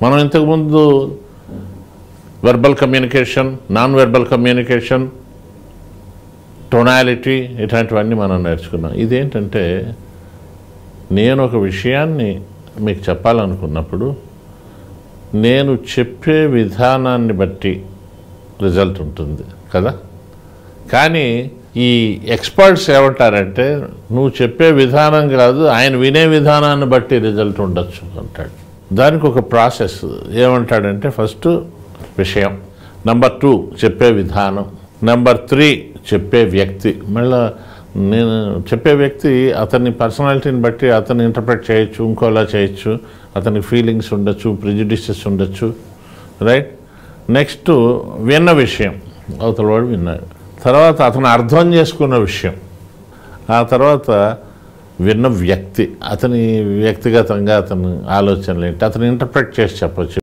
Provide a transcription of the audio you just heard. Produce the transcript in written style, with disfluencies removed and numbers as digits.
మనం ఇంతకుముందు verbal communication, non verbal communication, tonality ఇట్లాంటివన్నీ మనం నేర్చుకున్నాం. ఇదేంటంటే నేను ఒక విషయాన్ని మీకు చెప్పాలనుకున్నప్పుడు నేను చెప్పే విధానాన్ని బట్టి రిజల్ట్ ఉంటుంది కదా. కానీ ఈ ఎక్స్పర్ట్స్ ఏమంటారంటే నువ్వు చెప్పే విధానం కాదు, ఆయన వినే విధానాన్ని బట్టి రిజల్ట్ ఉండొచ్చు అంటాడు. దానికి ఒక ప్రాసెస్ ఏమంటాడంటే ఫస్ట్ విషయం, నెంబర్ 2 చెప్పే విధానం, నెంబర్ 3 చెప్పే వ్యక్తి. మళ్ళీ నేను చెప్పే వ్యక్తి అతని పర్సనాలిటీని బట్టి అతన్ని ఇంటర్ప్రెట్ చేయొచ్చు, ఇంకోలా చేయొచ్చు, అతనికి ఫీలింగ్స్ ఉండొచ్చు, ప్రిజుడిసెస్ ఉండొచ్చు, రైట్. నెక్స్ట్ విన్న విషయం, అవతల వాడు విన్నాడు. తర్వాత అతను అర్థం చేసుకున్న విషయం, ఆ తర్వాత విన్న వ్యక్తి, అతని వ్యక్తిగతంగా అతని ఆలోచనలు ఏంటి, అతను ఇంటర్ప్రెట్ చేసి చెప్పచ్చు.